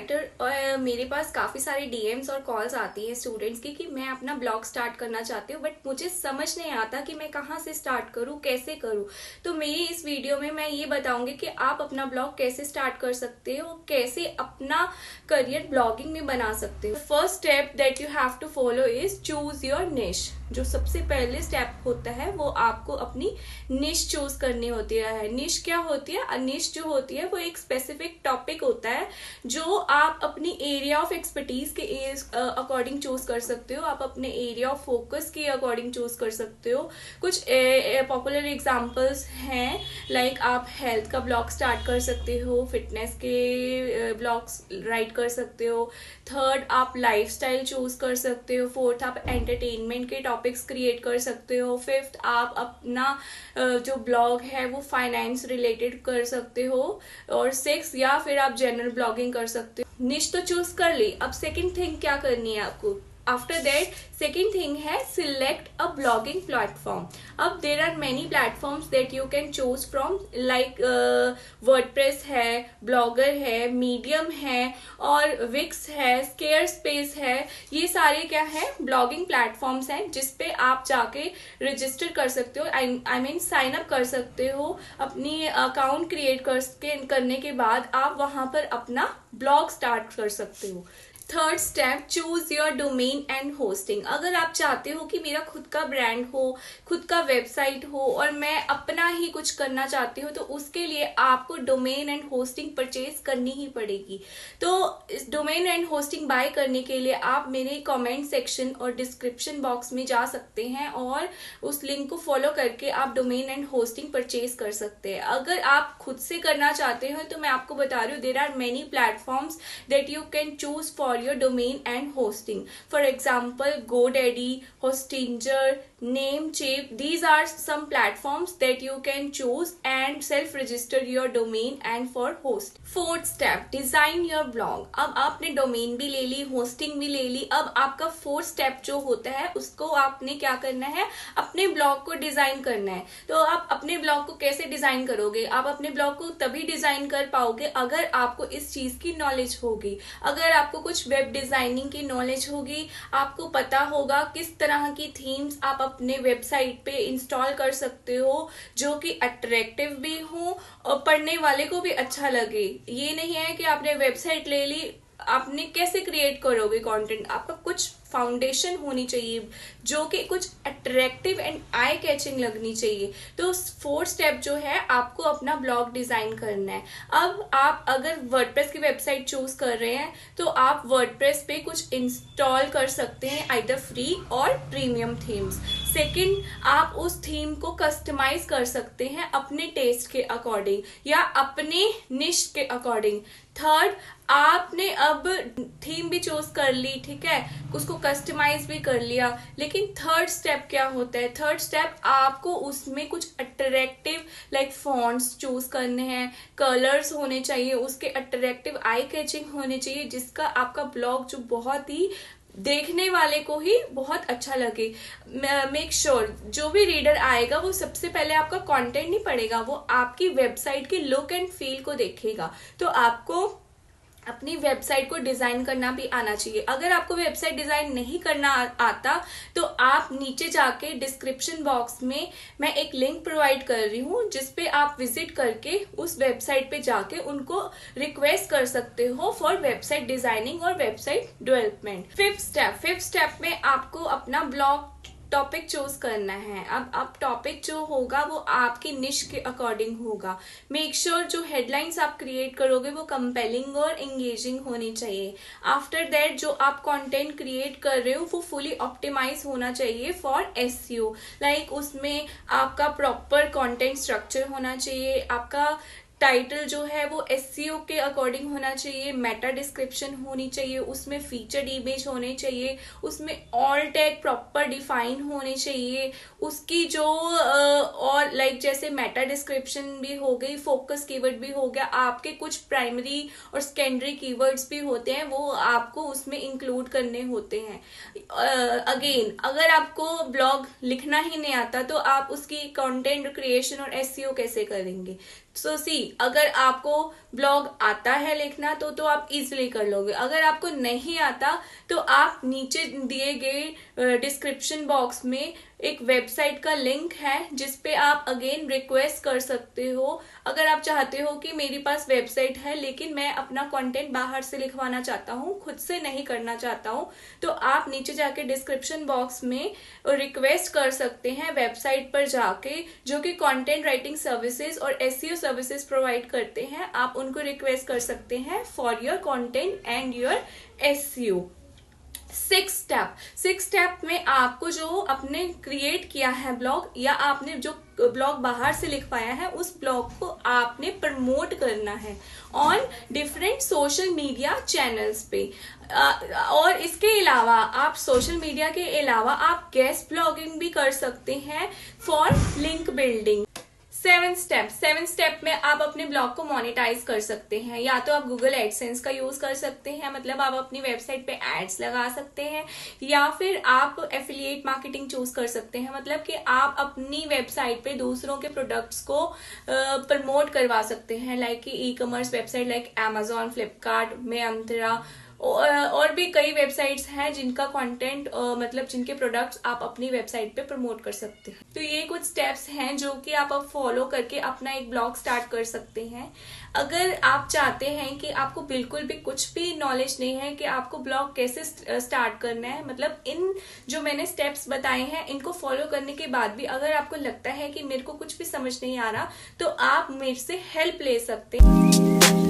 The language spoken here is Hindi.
मैटर मेरे पास काफ़ी सारे डीएम्स और कॉल्स आती हैं स्टूडेंट्स की कि मैं अपना ब्लॉग स्टार्ट करना चाहती हूँ, बट मुझे समझ नहीं आता कि मैं कहाँ से स्टार्ट करूँ, कैसे करूँ। तो मेरी इस वीडियो में मैं ये बताऊंगी कि आप अपना ब्लॉग कैसे स्टार्ट कर सकते हो, कैसे अपना करियर ब्लॉगिंग में बना सकते हो। First step that you have to follow is choose your niche. जो सबसे पहले स्टेप होता है वो आपको अपनी निश चूज करनी होती है। निश क्या होती है? निश जो होती है वो एक स्पेसिफिक टॉपिक होता है जो आप अपनी एरिया ऑफ एक्सपर्टीज के अकॉर्डिंग चूज कर सकते हो। आप अपने एरिया ऑफ फोकस के अकॉर्डिंग चूज कर सकते हो। कुछ पॉपुलर एग्जांपल्स हैं, लाइक आप हेल्थ का ब्लॉग स्टार्ट कर सकते हो, फिटनेस के ब्लॉग्स राइट कर सकते हो। थर्ड, आप लाइफस्टाइल चूज कर सकते हो। फोर्थ, आप एंटरटेनमेंट के टॉपिक्स क्रिएट कर सकते हो। फिफ्थ, आप अपना जो ब्लॉग है वो फाइनेंस रिलेटेड कर सकते हो। और सिक्स, या फिर आप जनरल ब्लॉगिंग कर सकते हो। निश तो चूज कर ली, अब सेकंड थिंग क्या करनी है आपको? आफ्टर दैट सेकेंड थिंग है सिलेक्ट अ ब्लॉगिंग प्लेटफॉर्म। अब there are many platforms that you can choose from, like WordPress है, ब्लॉगर है, मीडियम है और विक्स है, स्केयर स्पेस है। ये सारे क्या है? ब्लॉगिंग प्लेटफॉर्म्स हैं जिसपे आप जाके रजिस्टर कर सकते हो, आई मीन साइन अप कर सकते हो। अपनी अकाउंट क्रिएट करने के बाद आप वहां पर अपना ब्लॉग स्टार्ट कर सकते हो। Third step, choose your domain and hosting. अगर आप चाहते हो कि मेरा खुद का ब्रांड हो, खुद का वेबसाइट हो और मैं अपना ही कुछ करना चाहती हूँ, तो उसके लिए आपको डोमेन एंड होस्टिंग परचेज करनी ही पड़ेगी। तो इस डोमेन एंड होस्टिंग बाय करने के लिए आप मेरे कमेंट सेक्शन और डिस्क्रिप्शन बॉक्स में जा सकते हैं और उस लिंक को फॉलो करके आप डोमेन एंड होस्टिंग परचेज कर सकते हैं। अगर आप खुद से करना चाहते हो तो मैं आपको बता रही हूँ, there are many platforms that you can choose for your domain and hosting. For example, GoDaddy, Hostinger, Namecheap. These are some platforms that you can choose and self-register your domain and for host. Fourth step, design your blog. अब आपने डोमेन भी ले ली, होस्टिंग भी ले ली। अब आपका फोर्थ स्टेप जो होता है उसको आपने क्या करना है? अपने ब्लॉग को डिजाइन करना है। तो आप अपने ब्लॉग को कैसे डिजाइन करोगे? आप अपने ब्लॉग को तभी डिजाइन कर पाओगे अगर आपको इस चीज की नॉलेज होगी, अगर आपको कुछ वेब डिजाइनिंग की नॉलेज होगी, आपको पता होगा किस तरह की थीम्स आप अपने वेबसाइट पे इंस्टॉल कर सकते हो जो कि अट्रैक्टिव भी हो और पढ़ने वाले को भी अच्छा लगे। ये नहीं है कि आपने वेबसाइट ले ली, आपने कैसे क्रिएट करोगे कंटेंट? आपका कुछ फाउंडेशन होनी चाहिए जो कि कुछ अट्रैक्टिव एंड आई कैचिंग लगनी चाहिए। तो फोर्थ स्टेप जो है, आपको अपना ब्लॉग डिजाइन करना है। अब आप अगर वर्डप्रेस की वेबसाइट चूज कर रहे हैं तो आप वर्डप्रेस पे कुछ इंस्टॉल कर सकते हैं, आइदर फ्री और प्रीमियम थीम्स। सेकंड, आप उस थीम को कस्टमाइज कर सकते हैं अपने टेस्ट के अकॉर्डिंग या अपने निश के अकॉर्डिंग। थर्ड, आपने अब थीम भी चूज कर ली, ठीक है, उसको कस्टमाइज भी कर लिया, लेकिन थर्ड स्टेप क्या होता है? थर्ड स्टेप आपको उसमें कुछ अट्रैक्टिव लाइक फॉन्ट्स चूज करने हैं, कलर्स होने चाहिए, उसके अट्रैक्टिव आई कैचिंग होने चाहिए, जिसका आपका ब्लॉग जो बहुत ही देखने वाले को ही बहुत अच्छा लगे। मेक श्योर जो भी रीडर आएगा वो सबसे पहले आपका कंटेंट नहीं पढ़ेगा, वो आपकी वेबसाइट की लुक एंड फील को देखेगा। तो आपको अपनी वेबसाइट को डिजाइन करना भी आना चाहिए। अगर आपको वेबसाइट डिजाइन नहीं करना आता तो आप नीचे जाके डिस्क्रिप्शन बॉक्स में मैं एक लिंक प्रोवाइड कर रही हूँ जिसपे आप विजिट करके उस वेबसाइट पे जाके उनको रिक्वेस्ट कर सकते हो फॉर वेबसाइट डिजाइनिंग और वेबसाइट डेवलपमेंट। फिफ्थ स्टेप में आपको अपना ब्लॉग टॉपिक चूज करना है। अब टॉपिक जो होगा वो आपकी निश के अकॉर्डिंग होगा। मेक श्योर जो हेडलाइंस आप क्रिएट करोगे वो कंपेलिंग और एंगेजिंग होनी चाहिए। आफ्टर दैट जो आप कंटेंट क्रिएट कर रहे हो वो फुली ऑप्टिमाइज होना चाहिए फॉर एसईओ, लाइक उसमें आपका प्रॉपर कंटेंट स्ट्रक्चर होना चाहिए, आपका टाइटल जो है वो एसईओ के अकॉर्डिंग होना चाहिए, मेटा डिस्क्रिप्शन होनी चाहिए, उसमें फीचर्ड इमेज होने चाहिए, उसमें ऑल टैग प्रॉपर डिफाइन होने चाहिए, उसकी जो और लाइक जैसे मेटा डिस्क्रिप्शन भी हो गई, फोकस कीवर्ड भी हो गया, आपके कुछ प्राइमरी और सेकेंडरी कीवर्ड्स भी होते हैं वो आपको उसमें इंक्लूड करने होते हैं। अगेन अगर आपको ब्लॉग लिखना ही नहीं आता तो आप उसकी कंटेंट क्रिएशन और एसईओ कैसे करेंगे? सो सी, अगर आपको ब्लॉग आता है लिखना तो आप इजीली कर लोगे। अगर आपको नहीं आता तो आप नीचे दिए गए डिस्क्रिप्शन बॉक्स में एक वेबसाइट का लिंक है जिसपे आप अगेन रिक्वेस्ट कर सकते हो। अगर आप चाहते हो कि मेरे पास वेबसाइट है लेकिन मैं अपना कंटेंट बाहर से लिखवाना चाहता हूँ, खुद से नहीं करना चाहता हूँ, तो आप नीचे जाके डिस्क्रिप्शन बॉक्स में रिक्वेस्ट कर सकते हैं वेबसाइट पर जाके, जो कि कंटेंट राइटिंग सर्विसेज और एसईओ सर्विसेज प्रोवाइड करते हैं। आप उनको रिक्वेस्ट कर सकते हैं for your content and your SEO. Six step में आपको जो आपने क्रिएट किया है ब्लॉग या आपने जो ब्लॉग बाहर से लिखवाया है उस ब्लॉग को आपने प्रमोट करना है on different social media channels पे। और इसके अलावा आप सोशल मीडिया के अलावा आप गेस्ट ब्लॉगिंग भी कर सकते हैं for link building. Seven step में आप अपने ब्लॉग को मोनेटाइज कर सकते हैं। या तो आप गूगल एडसेंस का यूज कर सकते हैं, मतलब आप अपनी वेबसाइट पे एड्स लगा सकते हैं, या फिर आप एफिलिएट मार्केटिंग चूज कर सकते हैं, मतलब कि आप अपनी वेबसाइट पे दूसरों के प्रोडक्ट्स को प्रमोट करवा सकते हैं, लाइक कि e commerce website like Amazon, Flipkart, Myntra और भी कई वेबसाइट्स हैं जिनका कंटेंट मतलब जिनके प्रोडक्ट्स आप अपनी वेबसाइट पे प्रमोट कर सकते हैं। तो ये कुछ स्टेप्स हैं जो कि आप अब फॉलो करके अपना एक ब्लॉग स्टार्ट कर सकते हैं। अगर आप चाहते हैं कि आपको बिल्कुल भी कुछ भी नॉलेज नहीं है कि आपको ब्लॉग कैसे स्टार्ट करना है, मतलब इन जो मैंने स्टेप्स बताए हैं इनको फॉलो करने के बाद भी अगर आपको लगता है कि मेरे को कुछ भी समझ नहीं आ रहा, तो आप मेरे से हेल्प ले सकते हैं।